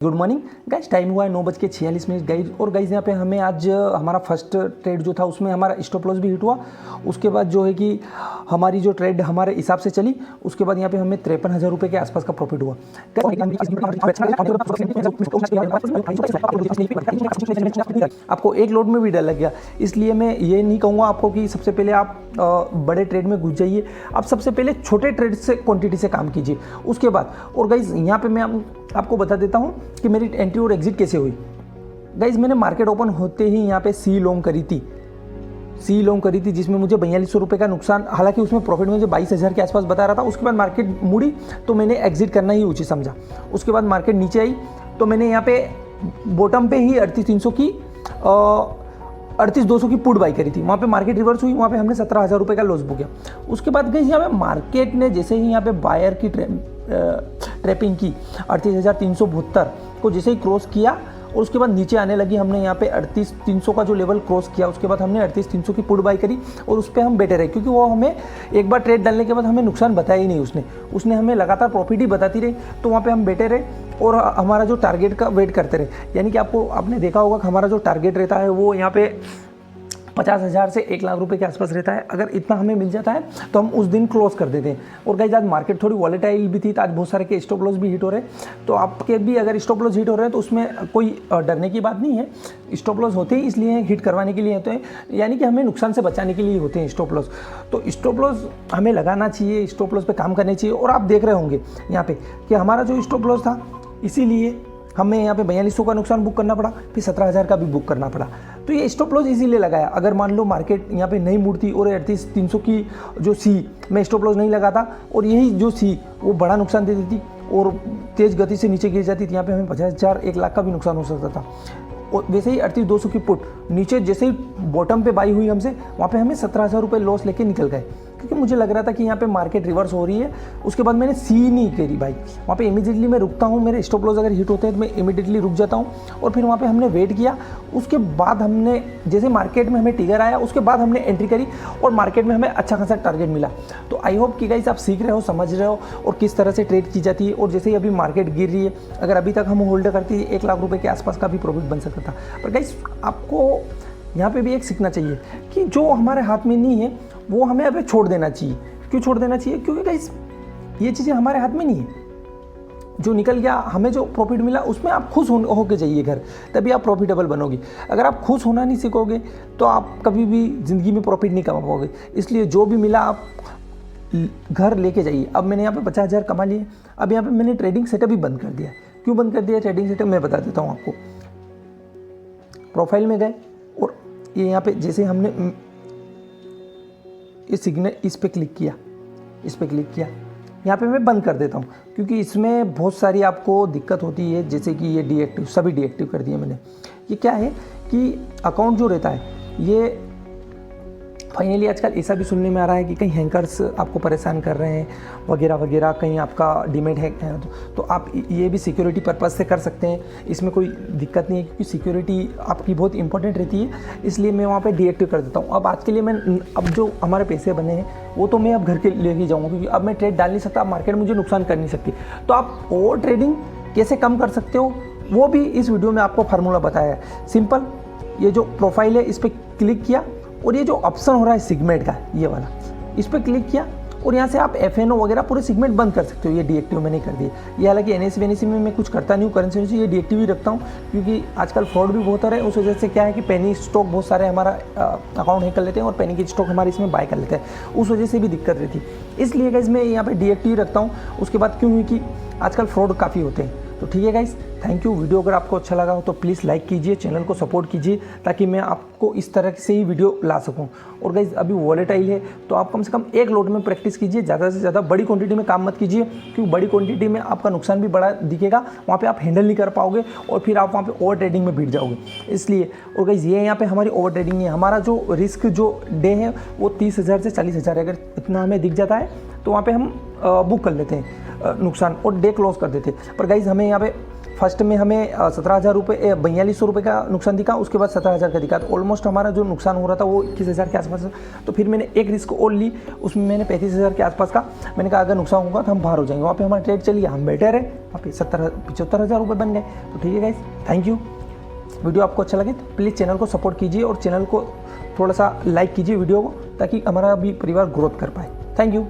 Good morning guys, time हुआ है 9:46 guys. और गाइज यहाँ पे हमें आज हमारा फर्स्ट ट्रेड जो था उसमें हमारा स्टॉप लॉस भी हिट हुआ। उसके बाद जो है कि हमारी जो ट्रेड हमारे हिसाब से चली, उसके बाद यहाँ पे हमें 53,000 रुपये के आसपास का प्रॉफिट हुआ। आपको एक लोड में भी डर लग गया, इसलिए मैं ये नहीं कहूँगा आपको कि सबसे पहले आप बड़े ट्रेड में घुस जाइए। आप सबसे पहले छोटे ट्रेड से क्वांटिटी से काम कीजिए उसके बाद। और गाइज यहाँ पे मैं आपको बता देता हूँ कि मेरी एंट्री और एग्जिट कैसे हुई। गाइज मैंने मार्केट ओपन होते ही यहाँ पे सी लॉन्ग करी थी जिसमें मुझे 4200 रुपये का नुकसान, हालांकि उसमें प्रॉफिट मुझे 22,000 के आसपास बता रहा था। उसके बाद मार्केट मुड़ी तो मैंने एग्जिट करना ही उचित समझा। उसके बाद मार्केट नीचे आई तो मैंने यहाँ पे बॉटम पे ही 38,200 की पुट बाई करी थी। वहाँ पे मार्केट रिवर्स हुई, वहाँ पे हमने 17,000 रुपये का लॉस बुक किया। उसके बाद गई यहाँ पे मार्केट ने जैसे ही यहाँ पे बायर की ट्रैपिंग की 38,372 को जैसे ही क्रॉस किया और उसके बाद नीचे आने लगी, हमने यहाँ पे 38,300 का जो लेवल क्रॉस किया, उसके बाद हमने 38,300 की पुट बाई करी और उस पर हम बैठे रहे, क्योंकि वो हमें एक बार ट्रेड डालने के बाद हमें नुकसान बताया ही नहीं, उसने हमें लगातार प्रॉफिट ही बताती रही। तो वहाँ पे हम बैठे रहे और हमारा जो टारगेट का वेट करते रहे। यानी कि आपने देखा होगा कि हमारा जो टारगेट रहता है वो यहाँ पे 50,000 से 1 लाख रुपए के आसपास रहता है। अगर इतना हमें मिल जाता है तो हम उस दिन क्लोज कर देते हैं। और गाइस आज मार्केट थोड़ी वॉलेटाइल भी थी, तो आज बहुत सारे के स्टॉप लॉस भी हिट हो रहे हैं। तो आपके भी अगर स्टॉप लॉस हिट हो रहे हैं तो उसमें कोई डरने की बात नहीं है। स्टॉप लॉस होते ही इसलिए हिट करवाने के लिए होते हैं, यानी कि हमें नुकसान से बचाने के लिए होते हैं स्टॉप लॉस। तो स्टॉप लॉस हमें लगाना चाहिए, स्टॉप लॉस पर काम करने चाहिए। और आप देख रहे होंगे यहाँ पे कि हमारा जो स्टॉप लॉस था, इसीलिए हमें यहाँ पे 4200 का नुकसान बुक करना पड़ा, फिर 17,000 का भी बुक करना पड़ा। तो ये स्टॉप लॉस इसीलिए लगाया। अगर मान लो मार्केट यहाँ पे नहीं मुड़ती और 38,300 की जो सी मैं स्टॉप लॉस नहीं लगाता और यही जो सी वो बड़ा नुकसान दे देती और तेज़ गति से नीचे गिर जाती, तो यहाँ पे हमें 50,000 1 लाख का भी नुकसान हो सकता था। और वैसे ही 38,200 की पुट नीचे जैसे ही बॉटम पे बाई हुई हमसे, वहाँ पे हमें 17,000 रुपये लॉस लेके निकल गए, क्योंकि मुझे लग रहा था कि यहाँ पे मार्केट रिवर्स हो रही है। उसके बाद मैंने सी नहीं करी भाई, वहाँ पे इमीडिएटली मैं रुकता हूँ। मेरे स्टॉप लॉस अगर हिट होते हैं तो मैं इमीडिएटली रुक जाता हूँ। और फिर वहाँ पे हमने वेट किया। उसके बाद हमने जैसे मार्केट में हमें टिगर आया, उसके बाद हमने एंट्री करी और मार्केट में हमें अच्छा खासा टारगेट मिला। तो आई होप कि गाइस आप सीख रहे हो, समझ रहे हो और किस तरह से ट्रेड की जाती है। और जैसे ही अभी मार्केट गिर रही है, अगर अभी तक हम होल्ड करती 1 लाख रुपये के आसपास का भी प्रॉफिट बन सकता था। पर गाइस आपको यहाँ पे भी एक सीखना चाहिए कि जो हमारे हाथ में नहीं है वो हमें अभी छोड़ देना चाहिए। क्यों छोड़ देना चाहिए? क्योंकि गाइस ये चीज़ें हमारे हाथ में नहीं है। जो निकल गया, हमें जो प्रॉफिट मिला, उसमें आप खुश होके जाइए घर, तभी आप प्रॉफिटेबल बनोगे। अगर आप खुश होना नहीं सीखोगे तो आप कभी भी ज़िंदगी में प्रॉफिट नहीं कमा पाओगे। इसलिए जो भी मिला आप घर लेके जाइए। अब मैंने यहाँ पे 50,000 कमा लिए। अब यहाँ पे मैंने ट्रेडिंग सेटअप ही बंद कर दिया। क्यों बंद कर दिया ट्रेडिंग सेटअप? मैं बता देता हूँ आपको। प्रोफाइल में गए और ये यहाँ पे जैसे हमने इस सिग्नल इस पर क्लिक किया, यहाँ पे मैं बंद कर देता हूँ, क्योंकि इसमें बहुत सारी आपको दिक्कत होती है। जैसे कि ये डीएक्टिव, सभी डीएक्टिव कर दिए मैंने। ये क्या है कि अकाउंट जो रहता है, ये फाइनली आजकल ऐसा भी सुनने में आ रहा है कि कहीं हैंकर्स आपको परेशान कर रहे हैं वगैरह वगैरह, कहीं आपका डीमैट हैक है तो आप ये भी सिक्योरिटी पर्पज़ से कर सकते हैं। इसमें कोई दिक्कत नहीं है, क्योंकि सिक्योरिटी आपकी बहुत इंपॉर्टेंट रहती है। इसलिए मैं वहाँ पे डीएक्टिव कर देता हूँ। अब आज के लिए मैं अब जो हमारे पैसे बने हैं वो तो मैं अब घर के ले ही जाऊँगा, क्योंकि अब मैं ट्रेड डाल नहीं सकता, मार्केट मुझे नुकसान कर नहीं सकती। तो आप ओवर ट्रेडिंग कैसे कम कर सकते हो वो भी इस वीडियो में आपको फार्मूला बताया है। सिंपल, ये जो प्रोफाइल है इस पर क्लिक किया और ये जो ऑप्शन हो रहा है सिगमेंट का, ये वाला, इस पर क्लिक किया और यहाँ से आप एफएनओ वगैरह पूरे सिगमेंट बंद कर सकते हो। ये डीएक्टिव मैंने कर दिया। ये हालांकि एनएससी वेनएससी में मैं कुछ करता नहीं हूँ, करेंसी ये डीएक्टिव ही रखता हूँ, क्योंकि आजकल फ्रॉड भी बहुत हो रहे हैं। उस वजह से क्या है कि पेनी स्टॉक बहुत सारे हमारा अकाउंट हैक कर लेते हैं और पेनी की स्टॉक हमारे इसमें बाय कर लेते हैं, उस वजह से भी दिक्कत रहती है। इसलिए गाइस मैं यहाँ पर डीएक्टिव रखता हूँ। उसके बाद क्यों हुई कि आजकल फ्रॉड काफ़ी होते हैं। तो ठीक है गाइस, थैंक यू। वीडियो अगर आपको अच्छा लगा हो तो प्लीज़ लाइक कीजिए, चैनल को सपोर्ट कीजिए, ताकि मैं आपको इस तरह से ही वीडियो ला सकूं। और गाइस अभी वॉलेटाइल है तो आप कम से कम एक लोड में प्रैक्टिस कीजिए, ज़्यादा से ज़्यादा बड़ी क्वांटिटी में काम मत कीजिए, क्योंकि बड़ी क्वांटिटी में आपका नुकसान भी बड़ा दिखेगा, वहाँ पे आप हैंडल नहीं कर पाओगे और फिर आप वहाँ पे ओवर ट्रेडिंग में भिड़ जाओगे। इसलिए और गाइस ये यहाँ पे हमारी ओवर ट्रेडिंग नहीं है। हमारा जो रिस्क जो डे है वो 30,000 से 40,000 है। अगर इतना हमें दिख जाता है तो वहाँ पर हम बुक कर लेते हैं नुकसान और डे क्लोज कर देते हैं। पर गाइस हमें यहाँ पे फर्स्ट में हमें 17,000 रुपये 4200 रुपये का नुकसान दिखा, उसके बाद 17,000 का दिखा, तो ऑलमोस्ट हमारा जो नुकसान हो रहा था वो 21,000 के आसपास। तो फिर मैंने एक रिस्क और ली, उसमें मैंने 35,000 के आसपास का, मैंने कहा अगर नुकसान होगा तो हम बाहर हो जाएंगे। वहाँ पे हमारा ट्रेड चली गया, हम बैठे रहे, वहाँ पे 75,000 रुपये बन गए। तो ठीक है गाइस, थैंक यू। वीडियो आपको अच्छा लगे तो प्लीज़ चैनल को सपोर्ट कीजिए और चैनल को थोड़ा सा लाइक कीजिए वीडियो को, ताकि हमारा भी परिवार ग्रोथ कर पाए। Thank you.